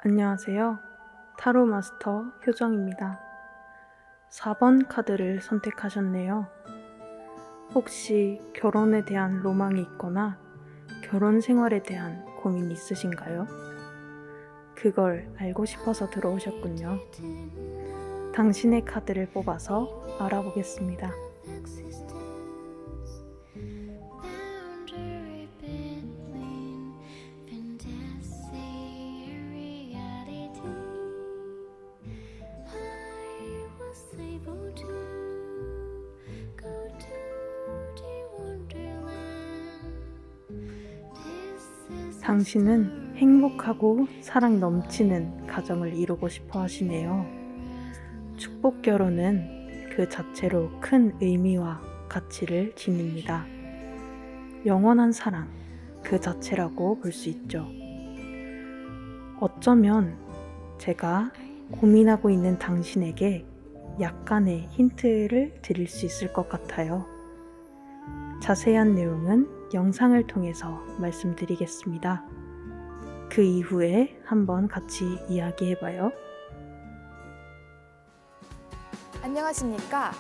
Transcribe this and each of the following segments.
안녕하세요. 타로 마스터 효정입니다. 4번 카드를 선택하셨네요. 혹시 결혼에 대한 로망이 있거나 결혼 생활에 대한 고민이 있으신가요? 그걸 알고 싶어서 들어오셨군요. 당신의 카드를 뽑아서 알아보겠습니다. 당신은 행복하고 사랑 넘치는 가정을 이루고 싶어 하시네요. 축복 결혼은 그 자체로 큰 의미와 가치를 지닙니다. 영원한 사랑 그 자체라고 볼 수 있죠. 어쩌면 제가 고민하고 있는 당신에게 약간의 힌트를 드릴 수 있을 것 같아요. 자세한 내용은 영상을 통해서 말씀드리겠습니다. 그 이후에 한번 같이 이야기해봐요. 안녕하십니까?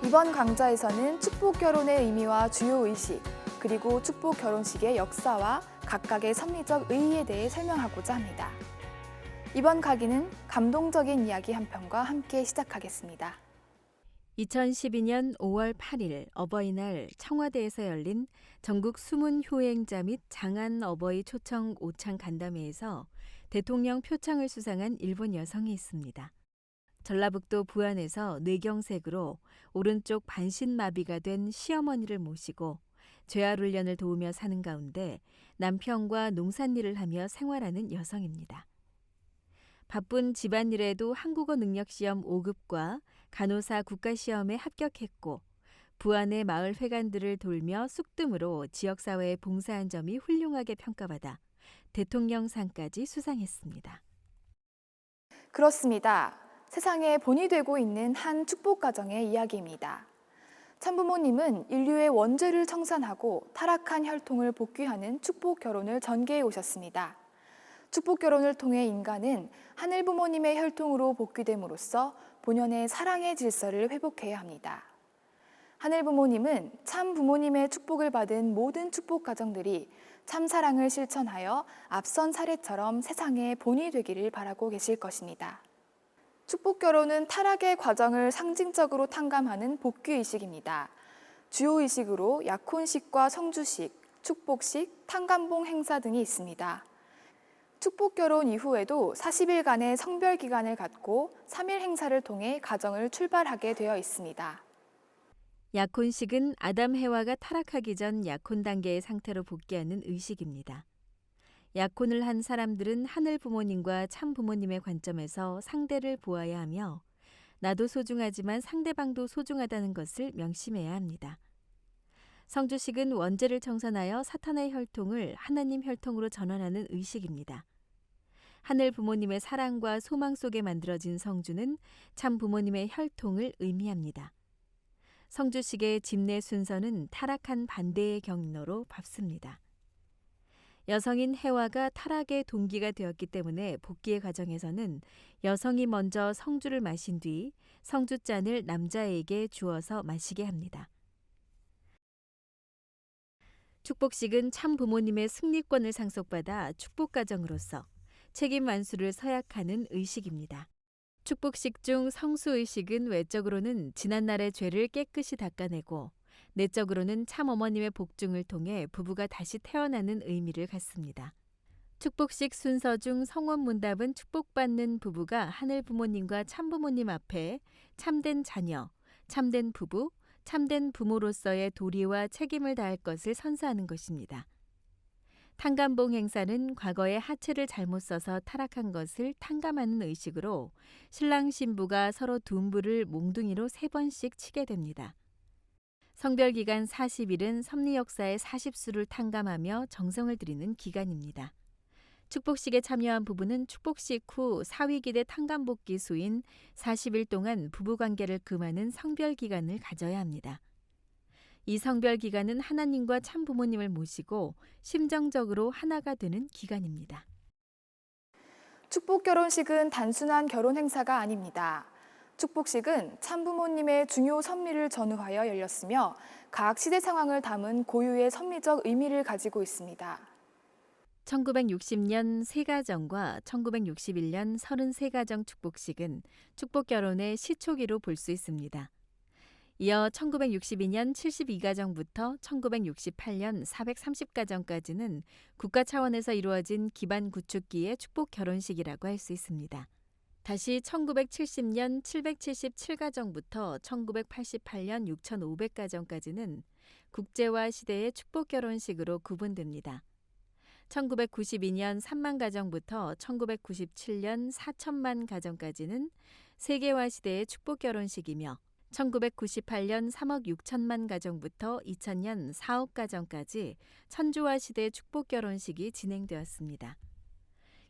이번 강좌에서는 축복 결혼의 의미와 주요 의식, 그리고 축복 결혼식의 역사와 각각의 섭리적 의의에 대해 설명하고자 합니다. 이번 강의는 감동적인 이야기 한 편과 함께 시작하겠습니다. 2012년 5월 8일 어버이날 청와대에서 열린 전국 수문 효행자 및 장안 어버이 초청 오찬 간담회에서 대통령 표창을 수상한 일본 여성이 있습니다. 전라북도 부안에서 뇌경색으로 오른쪽 반신마비가 된 시어머니를 모시고 재활훈련을 도우며 사는 가운데 남편과 농산일을 하며 생활하는 여성입니다. 바쁜 집안일에도 한국어 능력시험 5급과 간호사 국가시험에 합격했고 부안의 마을 회관들을 돌며 쑥뜸으로 지역사회에 봉사한 점이 훌륭하게 평가받아 대통령상까지 수상했습니다. 그렇습니다. 세상에 본이 되고 있는 한 축복 가정의 이야기입니다. 참부모님은 인류의 원죄를 청산하고 타락한 혈통을 복귀하는 축복 결혼을 전개해 오셨습니다. 축복 결혼을 통해 인간은 하늘 부모님의 혈통으로 복귀됨으로써 본연의 사랑의 질서를 회복해야 합니다. 하늘 부모님은 참 부모님의 축복을 받은 모든 축복 가정들이 참 사랑을 실천하여 앞선 사례처럼 세상의 본이 되기를 바라고 계실 것입니다. 축복 결혼은 타락의 과정을 상징적으로 탕감하는 복귀 의식입니다. 주요 의식으로 약혼식과 성주식, 축복식, 탕감봉 행사 등이 있습니다. 축복 결혼 이후에도 40일간의 성별 기간을 갖고 3일 행사를 통해 가정을 출발하게 되어 있습니다. 약혼식은 아담 해와가 타락하기 전 약혼 단계의 상태로 복귀하는 의식입니다. 약혼을 한 사람들은 하늘 부모님과 참 부모님의 관점에서 상대를 보아야 하며 나도 소중하지만 상대방도 소중하다는 것을 명심해야 합니다. 성주식은 원죄를 청산하여 사탄의 혈통을 하나님 혈통으로 전환하는 의식입니다. 하늘 부모님의 사랑과 소망 속에 만들어진 성주는 참 부모님의 혈통을 의미합니다. 성주식의 집내 순서는 타락한 반대의 경로로 밟습니다. 여성인 해와가 타락의 동기가 되었기 때문에 복귀의 과정에서는 여성이 먼저 성주를 마신 뒤 성주잔을 남자에게 주어서 마시게 합니다. 축복식은 참 부모님의 승리권을 상속받아 축복가정으로서 책임 완수를 서약하는 의식입니다. 축복식 중 성수의식은 외적으로는 지난날의 죄를 깨끗이 닦아내고 내적으로는 참 어머님의 복중을 통해 부부가 다시 태어나는 의미를 갖습니다. 축복식 순서 중 성원문답은 축복받는 부부가 하늘 부모님과 참 부모님 앞에 참된 자녀, 참된 부부, 참된 부모로서의 도리와 책임을 다할 것을 선사하는 것입니다. 탕감봉 행사는 과거에 하체를 잘못 써서 타락한 것을 탕감하는 의식으로 신랑 신부가 서로 둔부를 몽둥이로 3번씩 치게 됩니다. 성별기간 40일은 섭리 역사의 40수를 탕감하며 정성을 들이는 기간입니다. 축복식에 참여한 부부는 축복식 후 사위기대 탕감복귀 수인 40일 동안 부부관계를 금하는 성별기간을 가져야 합니다. 이 성별 기간은 하나님과 참 부모님을 모시고 심정적으로 하나가 되는 기간입니다. 축복 결혼식은 단순한 결혼 행사가 아닙니다. 축복식은 참부모님의 중요 섭리를 전후하여 열렸으며 각 시대 상황을 담은 고유의 섭리적 의미를 가지고 있습니다. 1960년 세가정과 1961년 33가정 축복식은 축복 결혼의 시초기로 볼 수 있습니다. 이어 1962년 72가정부터 1968년 430가정까지는 국가 차원에서 이루어진 기반 구축기의 축복 결혼식이라고 할 수 있습니다. 다시 1970년 777가정부터 1988년 6500가정까지는 국제화 시대의 축복 결혼식으로 구분됩니다. 1992년 3만 가정부터 1997년 4천만 가정까지는 세계화 시대의 축복 결혼식이며 1998년 3억 6천만 가정부터 2000년 4억 가정까지 천주화 시대 축복 결혼식이 진행되었습니다.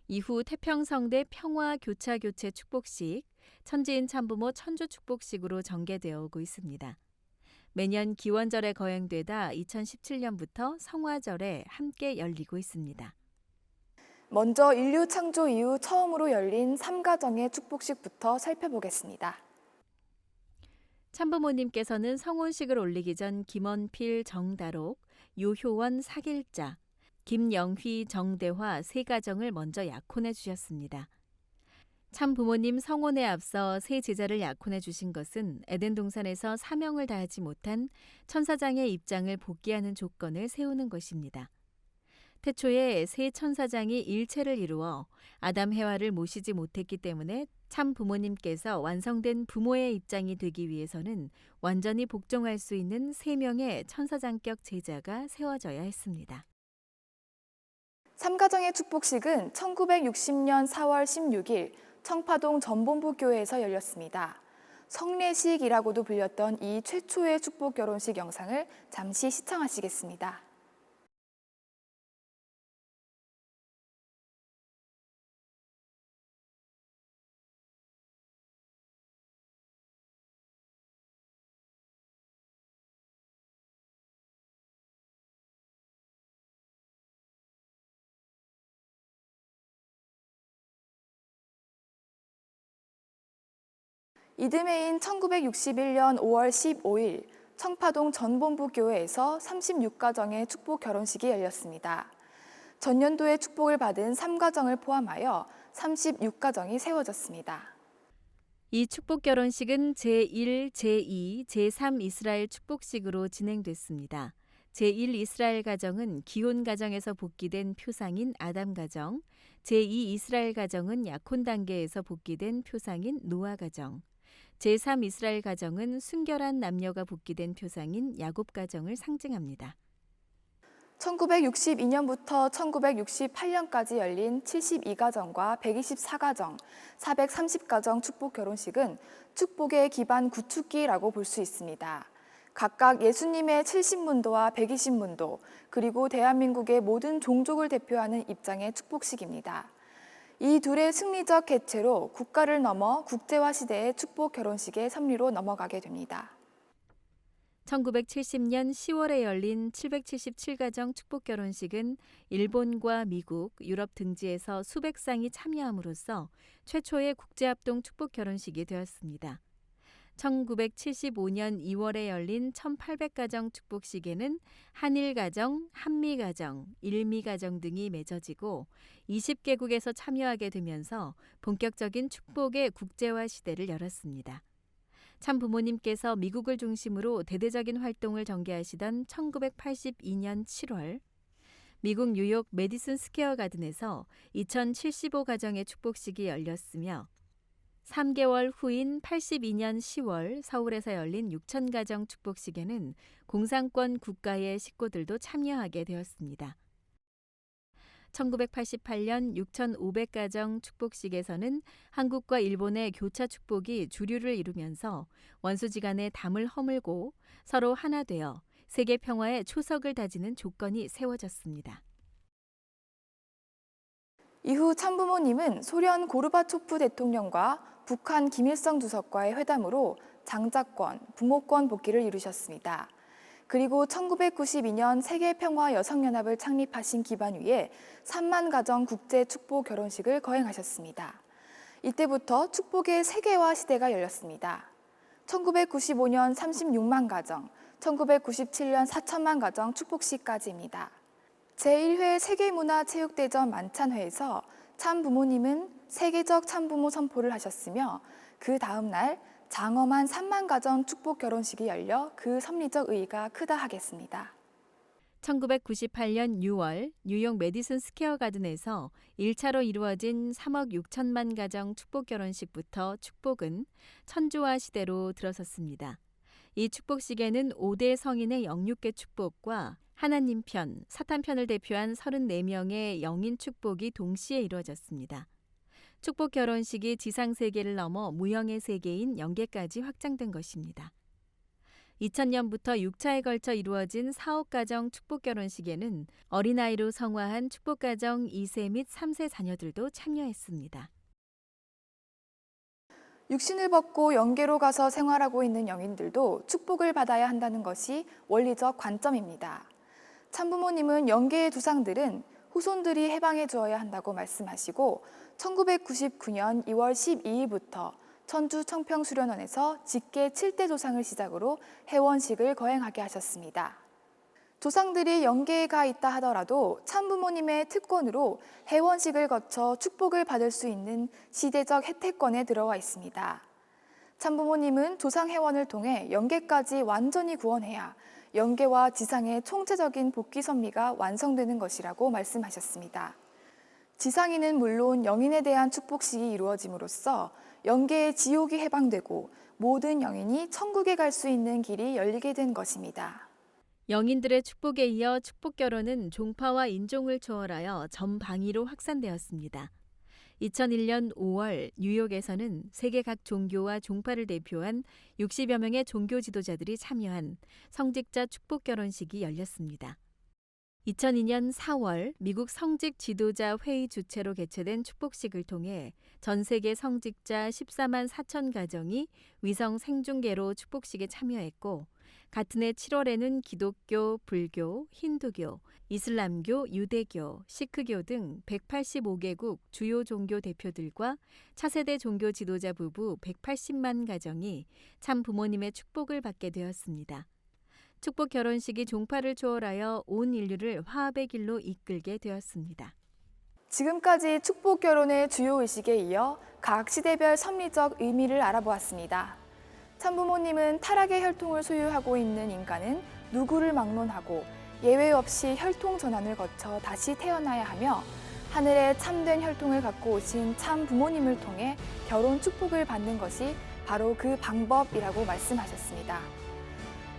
이후 태평성대 평화 교차 교체 축복식, 천지인 참부모 천주 축복식으로 전개되어 오고 있습니다. 매년 기원절에 거행되다 2017년부터 성화절에 함께 열리고 있습니다. 먼저 인류 창조 이후 처음으로 열린 삼가정의 축복식부터 살펴보겠습니다. 참부모님께서는 성혼식을 올리기 전 김원필, 정다록, 요효원, 사길자, 김영휘, 정대화 세 가정을 먼저 약혼해 주셨습니다. 참부모님 성혼에 앞서 세 제자를 약혼해 주신 것은 에덴 동산에서 사명을 다하지 못한 천사장의 입장을 복귀하는 조건을 세우는 것입니다. 태초에 세 천사장이 일체를 이루어 아담 해와를 모시지 못했기 때문에 참 부모님께서 완성된 부모의 입장이 되기 위해서는 완전히 복종할 수 있는 3명의 천사장격 제자가 세워져야 했습니다. 삼가정의 축복식은 1960년 4월 16일 청파동 전본부 교회에서 열렸습니다. 성례식이라고도 불렸던 이 최초의 축복 결혼식 영상을 잠시 시청하시겠습니다. 이듬해인 1961년 5월 15일 청파동 전본부 교회에서 36가정의 축복 결혼식이 열렸습니다. 전년도에 축복을 받은 3가정을 포함하여 36가정이 세워졌습니다. 이 축복 결혼식은 제1, 제2, 제3 이스라엘 축복식으로 진행됐습니다. 제1 이스라엘 가정은 기혼 가정에서 복귀된 표상인 아담 가정, 제2 이스라엘 가정은 약혼 단계에서 복귀된 표상인 노아 가정, 제3 이스라엘 가정은 순결한 남녀가 복귀된 표상인 야곱 가정을 상징합니다. 1962년부터 1968년까지 열린 72가정과 124가정, 430가정 축복 결혼식은 축복의 기반 구축기라고 볼 수 있습니다. 각각 예수님의 70문도와 120문도, 그리고 대한민국의 모든 종족을 대표하는 입장의 축복식입니다. 이 둘의 승리적 개최로 국가를 넘어 국제화 시대의 축복 결혼식의 섭리로 넘어가게 됩니다. 1970년 10월에 열린 777가정 축복 결혼식은 일본과 미국, 유럽 등지에서 수백 쌍이 참여함으로써 최초의 국제합동 축복 결혼식이 되었습니다. 1975년 2월에 열린 1800가정 축복식에는 한일가정, 한미가정, 일미가정 등이 맺어지고 20개국에서 참여하게 되면서 본격적인 축복의 국제화 시대를 열었습니다. 참 부모님께서 미국을 중심으로 대대적인 활동을 전개하시던 1982년 7월 미국 뉴욕 메디슨 스퀘어 가든에서 2075가정의 축복식이 열렸으며 3개월 후인 82년 10월 서울에서 열린 6000가정 축복식에는 공산권 국가의 식구들도 참여하게 되었습니다. 1988년 6500가정 축복식에서는 한국과 일본의 교차 축복이 주류를 이루면서 원수지간의 담을 허물고 서로 하나 되어 세계 평화의 초석을 다지는 조건이 세워졌습니다. 이후 참부모님은 소련 고르바초프 대통령과 북한 김일성 주석과의 회담으로 장자권, 부모권 복귀를 이루셨습니다. 그리고 1992년 세계평화여성연합을 창립하신 기반 위에 3만 가정 국제 축복 결혼식을 거행하셨습니다. 이때부터 축복의 세계화 시대가 열렸습니다. 1995년 36만 가정, 1997년 4천만 가정 축복식까지입니다. 제1회 세계문화체육대전 만찬회에서 참부모님은 세계적 참부모 선포를 하셨으며 그 다음 날 장엄한 3만 가정 축복 결혼식이 열려 그 섭리적 의의가 크다 하겠습니다. 1998년 6월 뉴욕 메디슨 스퀘어 가든에서 1차로 이루어진 3억 6천만 가정 축복 결혼식부터 축복은 천주화 시대로 들어섰습니다. 이 축복식에는 5대 성인의 영육계 축복과 하나님 편, 사탄 편을 대표한 34명의 영인 축복이 동시에 이루어졌습니다. 축복 결혼식이 지상 세계를 넘어 무형의 세계인 영계까지 확장된 것입니다. 2000년부터 6차에 걸쳐 이루어진 4억 가정 축복 결혼식에는 어린아이로 성화한 축복 가정 2세 및 3세 자녀들도 참여했습니다. 육신을 벗고 영계로 가서 생활하고 있는 영인들도 축복을 받아야 한다는 것이 원리적 관점입니다. 참부모님은 영계의 두상들은 후손들이 해방해 주어야 한다고 말씀하시고 1999년 2월 12일부터 천주 청평수련원에서 직계 7대 조상을 시작으로 해원식을 거행하게 하셨습니다. 조상들이 영계에 가 있다 하더라도 참부모님의 특권으로 해원식을 거쳐 축복을 받을 수 있는 시대적 혜택권에 들어와 있습니다. 참부모님은 조상 해원을 통해 영계까지 완전히 구원해야 영계와 지상의 총체적인 복귀 섭리가 완성되는 것이라고 말씀하셨습니다. 지상인은 물론 영인에 대한 축복식이 이루어짐으로써 영계의 지옥이 해방되고 모든 영인이 천국에 갈 수 있는 길이 열리게 된 것입니다. 영인들의 축복에 이어 축복 결혼은 종파와 인종을 초월하여 전 방위로 확산되었습니다. 2001년 5월 뉴욕에서는 세계 각 종교와 종파를 대표한 60여 명의 종교 지도자들이 참여한 성직자 축복 결혼식이 열렸습니다. 2002년 4월 미국 성직 지도자 회의 주최로 개최된 축복식을 통해 전 세계 성직자 14만 4천 가정이 위성 생중계로 축복식에 참여했고 같은 해 7월에는 기독교, 불교, 힌두교, 이슬람교, 유대교, 시크교 등 185개국 주요 종교 대표들과 차세대 종교 지도자 부부 180만 가정이 참 부모님의 축복을 받게 되었습니다. 축복 결혼식이 종파를 초월하여 온 인류를 화합의 길로 이끌게 되었습니다. 지금까지 축복 결혼의 주요 의식에 이어 각 시대별 섭리적 의미를 알아보았습니다. 참부모님은 타락의 혈통을 소유하고 있는 인간은 누구를 막론하고 예외 없이 혈통 전환을 거쳐 다시 태어나야 하며 하늘의 참된 혈통을 갖고 오신 참 부모님을 통해 결혼 축복을 받는 것이 바로 그 방법이라고 말씀하셨습니다.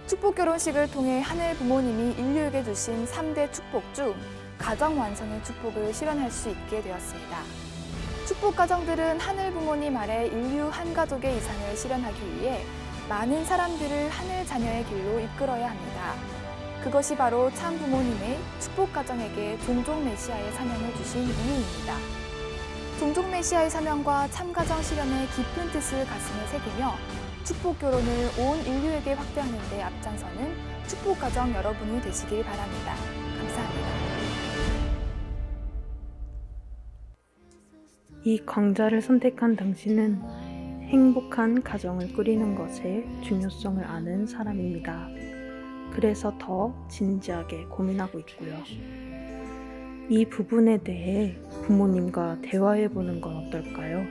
축복 결혼식을 통해 하늘 부모님이 인류에게 주신 3대 축복 중 가정 완성의 축복을 실현할 수 있게 되었습니다. 축복 가정들은 하늘 부모님 아래 인류 한 가족의 이상을 실현하기 위해 많은 사람들을 하늘 자녀의 길로 이끌어야 합니다. 그것이 바로 참 부모님의 축복 가정에게 종족 메시아의 사명을 주신 이유입니다. 종족 메시아의 사명과 참 가정 실현의 깊은 뜻을 가슴에 새기며 축복 결혼을 온 인류에게 확대하는 데 앞장서는 축복 가정 여러분이 되시길 바랍니다. 감사합니다. 이 강좌를 선택한 당신은 행복한 가정을 꾸리는 것의 중요성을 아는 사람입니다. 그래서 더 진지하게 고민하고 있고요. 이 부분에 대해 부모님과 대화해보는 건 어떨까요?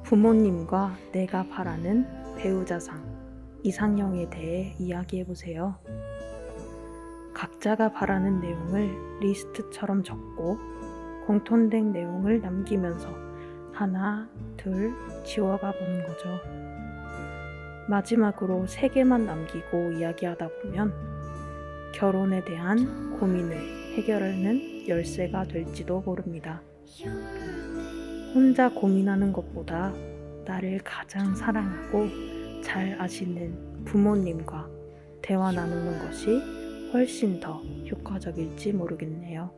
부모님과 내가 바라는 배우자상, 이상형에 대해 이야기해보세요. 각자가 바라는 내용을 리스트처럼 적고 공통된 내용을 남기면서 하나, 둘 지워가 보는 거죠. 마지막으로 3개만 남기고 이야기하다 보면 결혼에 대한 고민을 해결하는 열쇠가 될지도 모릅니다. 혼자 고민하는 것보다 나를 가장 사랑하고 잘 아시는 부모님과 대화 나누는 것이 훨씬 더 효과적일지 모르겠네요.